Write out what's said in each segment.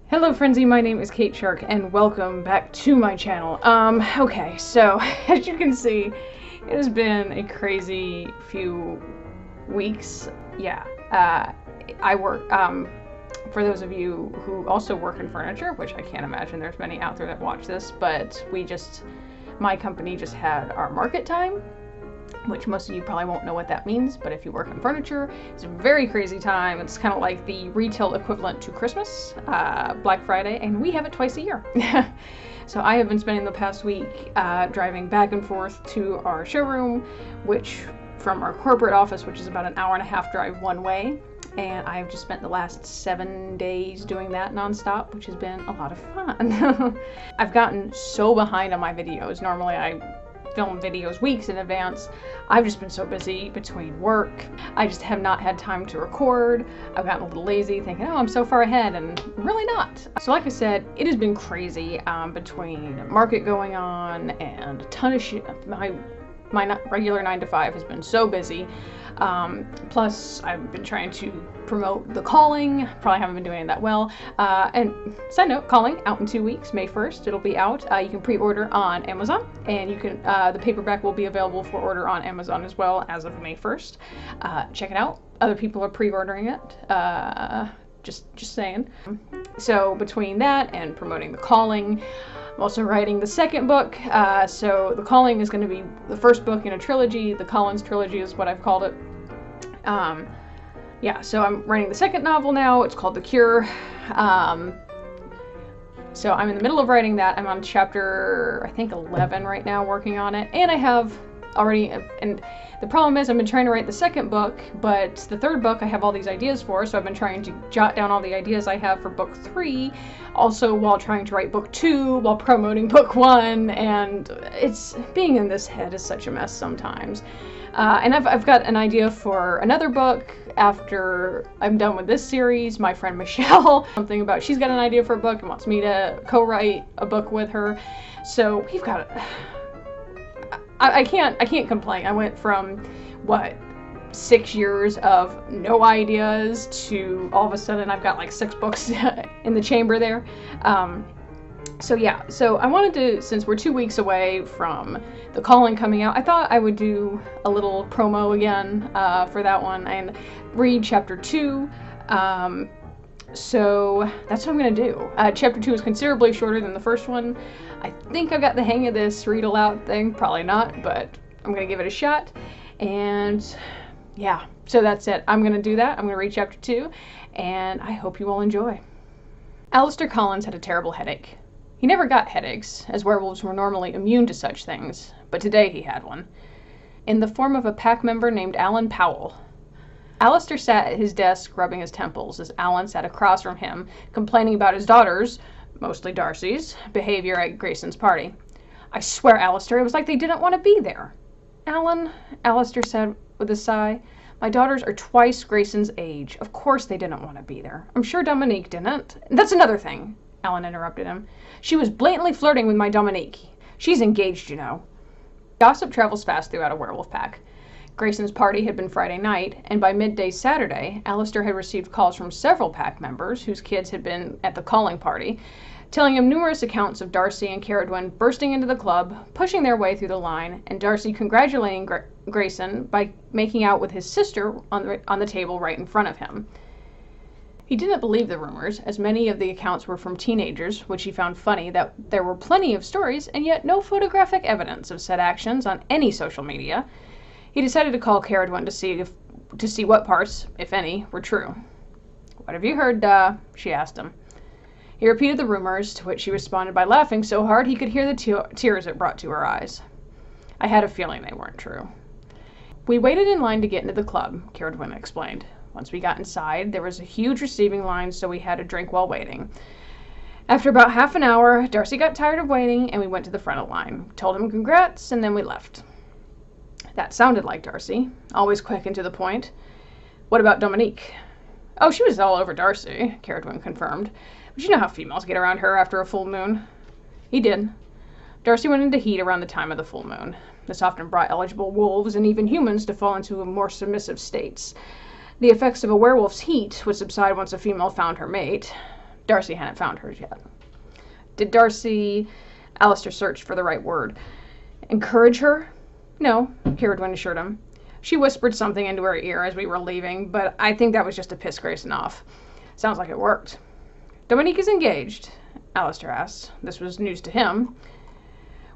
Hello Frenzy, my name is Kate Shark and welcome back to my channel. Okay, so as you can see, it has been a crazy few weeks. Yeah, I work, for those of you who also work in furniture, which I can't imagine there's many out there that watch this, but my company just had our market time, which most of you probably won't know what that means, but if you work in furniture, it's a very crazy time. It's kind of like the retail equivalent to Christmas, Black Friday, and we have it twice a year. So I have been spending the past week driving back and forth to our showroom, which from our corporate office, which is about an hour and a half drive one way, and I've just spent the last 7 days doing that nonstop, which has been a lot of fun. I've gotten so behind on my videos. Normally I film videos weeks in advance. I've just been so busy between work. I just have not had time to record. I've gotten a little lazy thinking, oh, I'm so far ahead, and I'm really not. So like I said, it has been crazy between market going on and a ton of shit. My regular 9 to 5 has been so busy. Plus I've been trying to promote The Calling. Probably haven't been doing it that well. And side note, Calling out in 2 weeks, May 1st. It'll be out. You can pre-order on Amazon, and you can the paperback will be available for order on Amazon as well as of May 1st. Check it out. Other people are pre-ordering it. Just saying. So between that and promoting The Calling, I'm also writing the second book. So The Calling is going to be the first book in a trilogy. The Collins trilogy is what I've called it. Yeah, so I'm writing the second novel now. It's called The Cure. So I'm in the middle of writing that. I'm on chapter, I think, 11 right now, working on it. And I have already, and the problem is I've been trying to write the second book, but the third book I have all these ideas for, so I've been trying to jot down all the ideas I have for book 3, also while trying to write book 2, while promoting book 1, and it's, being in this head is such a mess sometimes. And I've got an idea for another book after I'm done with this series. My friend Michelle, she's got an idea for a book and wants me to co-write a book with her. So we've got, I can't complain. I went from, what, 6 years of no ideas to all of a sudden I've got like 6 books in the chamber there. So yeah, so I wanted to, since we're 2 weeks away from The Calling coming out, I thought I would do a little promo again for that one and read chapter 2. So that's what I'm going to do. Chapter 2 is considerably shorter than the first one. I think I've got the hang of this read aloud thing. Probably not, but I'm going to give it a shot. And yeah, so that's it. I'm going to do that. I'm going to read chapter 2, and I hope you all enjoy. Alistair Collins had a terrible headache. He never got headaches, as werewolves were normally immune to such things, but today he had one, in the form of a pack member named Alan Powell. Alistair sat at his desk rubbing his temples as Alan sat across from him, complaining about his daughter's, mostly Darcy's, behavior at Grayson's party. I swear, Alistair, it was like they didn't want to be there. Alan, Alistair said with a sigh, my daughters are twice Grayson's age. Of course they didn't want to be there. I'm sure Dominique didn't. That's another thing, Alan interrupted him. She was blatantly flirting with my Dominique. She's engaged, you know. Gossip travels fast throughout a werewolf pack. Grayson's party had been Friday night, and by midday Saturday, Alistair had received calls from several pack members whose kids had been at the calling party, telling him numerous accounts of Darcy and Caradwyn bursting into the club, pushing their way through the line, and Darcy congratulating Grayson by making out with his sister on the table right in front of him. He didn't believe the rumors, as many of the accounts were from teenagers, which he found funny that there were plenty of stories and yet no photographic evidence of said actions on any social media. He decided to call Caradwyn to see what parts, if any, were true. What have you heard, she asked him. He repeated the rumors, to which she responded by laughing so hard he could hear the tears it brought to her eyes. I had a feeling they weren't true. We waited in line to get into the club, Caradwyn explained. Once we got inside, there was a huge receiving line, so we had a drink while waiting. After about half an hour, Darcy got tired of waiting, and we went to the front of the line. Told him congrats, and then we left. That sounded like Darcy, always quick and to the point. What about Dominique? Oh, she was all over Darcy, Caradwyn confirmed. But you know how females get around her after a full moon. He did. Darcy went into heat around the time of the full moon. This often brought eligible wolves and even humans to fall into more submissive states. The effects of a werewolf's heat would subside once a female found her mate. Darcy hadn't found hers yet. Did Darcy... Alistair searched for the right word. Encourage her? No, Caradwin assured him. She whispered something into her ear as we were leaving, but I think that was just to piss Grayson off. Sounds like it worked. Dominique is engaged? Alistair asked. This was news to him.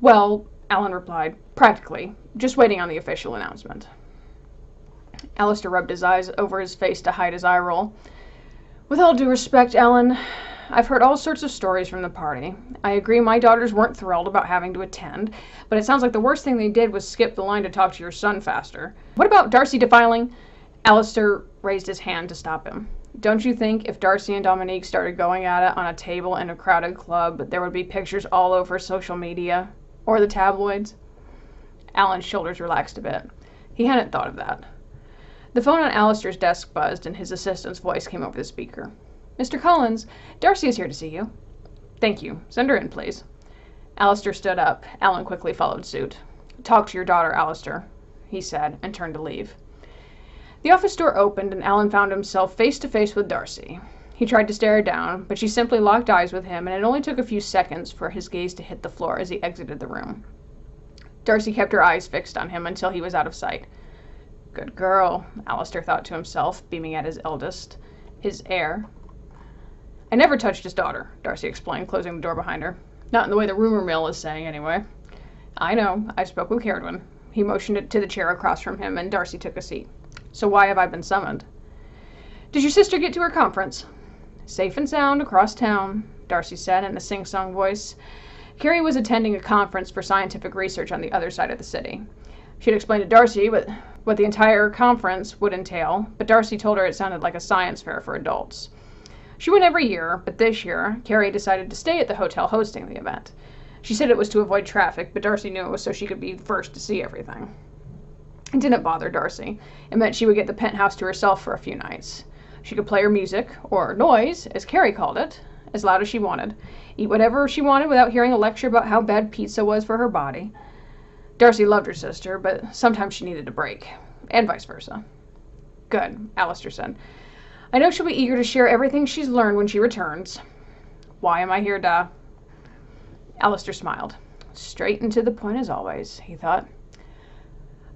Well, Alan replied, practically, just waiting on the official announcement. Alistair rubbed his eyes over his face to hide his eye roll. With all due respect, Alan, I've heard all sorts of stories from the party. I agree my daughters weren't thrilled about having to attend, but it sounds like the worst thing they did was skip the line to talk to your son faster. What about Darcy defiling? Alistair raised his hand to stop him. Don't you think if Darcy and Dominique started going at it on a table in a crowded club, there would be pictures all over social media? Or the tabloids? Alan's shoulders relaxed a bit. He hadn't thought of that. The phone on Alistair's desk buzzed and his assistant's voice came over the speaker. Mr. Collins, Darcy is here to see you. Thank you. Send her in, please. Alistair stood up. Alan quickly followed suit. Talk to your daughter, Alistair, he said, and turned to leave. The office door opened and Alan found himself face to face with Darcy. He tried to stare her down, but she simply locked eyes with him, and it only took a few seconds for his gaze to hit the floor as he exited the room. Darcy kept her eyes fixed on him until he was out of sight. Good girl, Alistair thought to himself, beaming at his eldest, his heir. I never touched his daughter, Darcy explained, closing the door behind her. Not in the way the rumor mill is saying, anyway. I know. I spoke with Caradwin. He motioned it to the chair across from him, and Darcy took a seat. So why have I been summoned? Did your sister get to her conference? Safe and sound across town, Darcy said in a sing-song voice. Carrie was attending a conference for scientific research on the other side of the city. She'd explained to Darcy what the entire conference would entail, but Darcy told her it sounded like a science fair for adults. She went every year, but this year, Carrie decided to stay at the hotel hosting the event. She said it was to avoid traffic, but Darcy knew it was so she could be first to see everything. It didn't bother Darcy. It meant she would get the penthouse to herself for a few nights. She could play her music, or noise, as Carrie called it, as loud as she wanted, eat whatever she wanted without hearing a lecture about how bad pizza was for her body. Darcy loved her sister, but sometimes she needed a break, and vice versa. Good, Alistair said. I know she'll be eager to share everything she's learned when she returns. Why am I here, Da? Alistair smiled. Straight and to the point as always, he thought.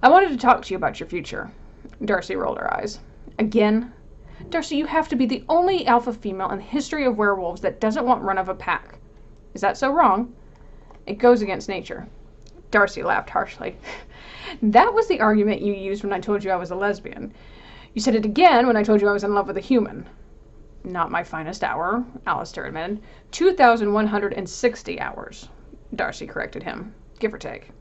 I wanted to talk to you about your future. Darcy rolled her eyes. Again? Darcy, you have to be the only alpha female in the history of werewolves that doesn't want run of a pack. Is that so wrong? It goes against nature. Darcy laughed harshly. That was the argument you used when I told you I was a lesbian. You said it again when I told you I was in love with a human. Not my finest hour, Alistair admitted. 2,160 hours, Darcy corrected him, give or take.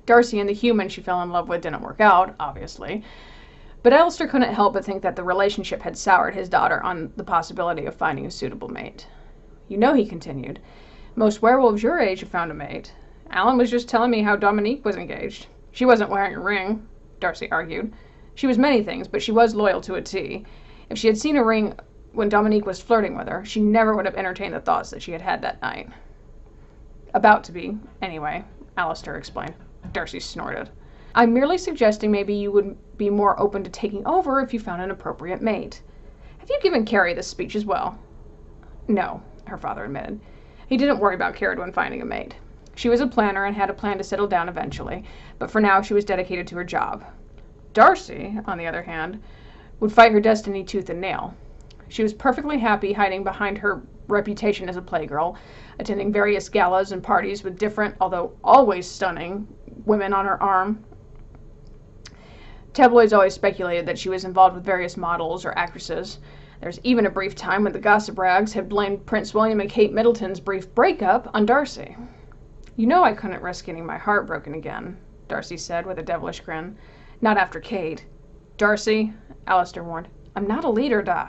Darcy and the human she fell in love with didn't work out, obviously, but Alistair couldn't help but think that the relationship had soured his daughter on the possibility of finding a suitable mate. You know, he continued, most werewolves your age have found a mate. Alan was just telling me how Dominique was engaged. She wasn't wearing a ring, Darcy argued. She was many things, but she was loyal to a T. If she had seen a ring when Dominique was flirting with her, she never would have entertained the thoughts that she had had that night. About to be, anyway, Alistair explained. Darcy snorted. I'm merely suggesting maybe you would be more open to taking over if you found an appropriate mate. Have you given Carrie this speech as well? No, her father admitted. He didn't worry about Caradwin finding a mate. She was a planner and had a plan to settle down eventually, but for now she was dedicated to her job. Darcy, on the other hand, would fight her destiny tooth and nail. She was perfectly happy hiding behind her reputation as a playgirl, attending various galas and parties with different, although always stunning, women on her arm. Tabloids always speculated that she was involved with various models or actresses. There's even a brief time when the gossip rags had blamed Prince William and Kate Middleton's brief breakup on Darcy. You know I couldn't risk getting my heart broken again, Darcy said with a devilish grin. Not after Kate. Darcy, Alistair warned, I'm not a leader, Da.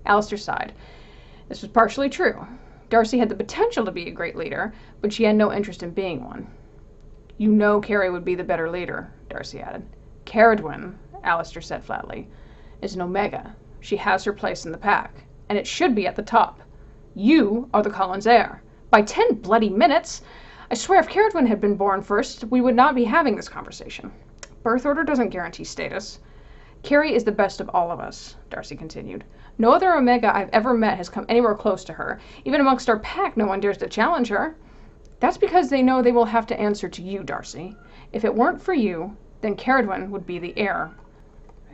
Alistair sighed. This was partially true. Darcy had the potential to be a great leader, but she had no interest in being one. You know Carrie would be the better leader, Darcy added. Caradwin, Alistair said flatly, is an Omega. She has her place in the pack, and it should be at the top. You are the Collins heir. By 10 bloody minutes! I swear if Caradwin had been born first, we would not be having this conversation. Birth order doesn't guarantee status. Carrie is the best of all of us, Darcy continued. No other Omega I've ever met has come anywhere close to her. Even amongst our pack, no one dares to challenge her. That's because they know they will have to answer to you, Darcy. If it weren't for you, then Caradwyn would be the heir.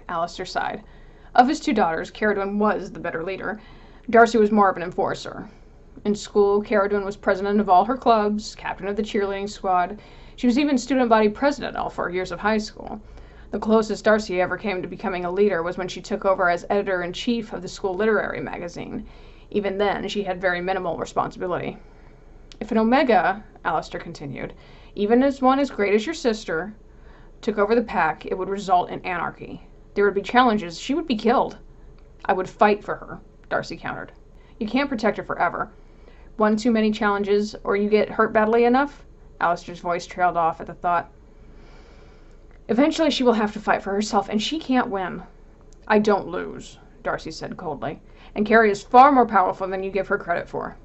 Alistair sighed. Of his 2 daughters, Caradwyn was the better leader. Darcy was more of an enforcer. In school, Caradwyn was president of all her clubs, captain of the cheerleading squad. She was even student body president all 4 years of high school. The closest Darcy ever came to becoming a leader was when she took over as editor-in-chief of the school literary magazine. Even then, she had very minimal responsibility. If an Omega, Alistair continued, even as one as great as your sister, took over the pack, it would result in anarchy. There would be challenges. She would be killed. I would fight for her, Darcy countered. You can't protect her forever. One too many challenges, or you get hurt badly enough? Alistair's voice trailed off at the thought. Eventually she will have to fight for herself, and she can't win. I don't lose, Darcy said coldly. And Carrie is far more powerful than you give her credit for.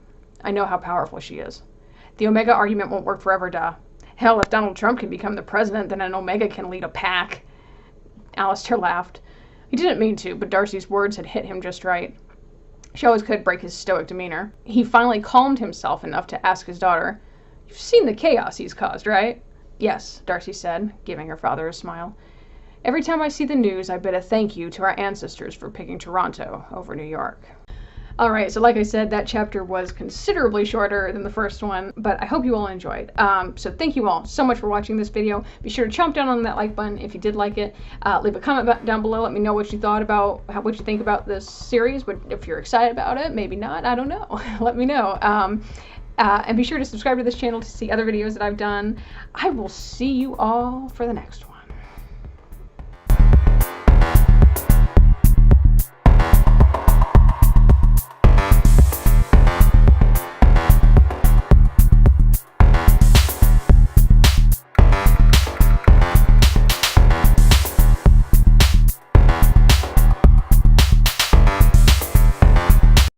I know how powerful she is. The Omega argument won't work forever, Da. Hell, if Donald Trump can become the president, then an Omega can lead a pack. Alistair laughed. He didn't mean to, but Darcy's words had hit him just right. She always could break his stoic demeanor. He finally calmed himself enough to ask his daughter, You've seen the chaos he's caused, right? Yes, Darcy said, giving her father a smile. Every time I see the news, I bid a thank you to our ancestors for picking Toronto over New York. Alright, so like I said, that chapter was considerably shorter than the first one, but I hope you all enjoyed. So thank you all so much for watching this video. Be sure to chomp down on that like button if you did like it. Leave a comment down below. Let me know what you thought about, what you think about this series, if you're excited about it, maybe not, I don't know. Let me know. And be sure to subscribe to this channel to see other videos that I've done. I will see you all for the next one.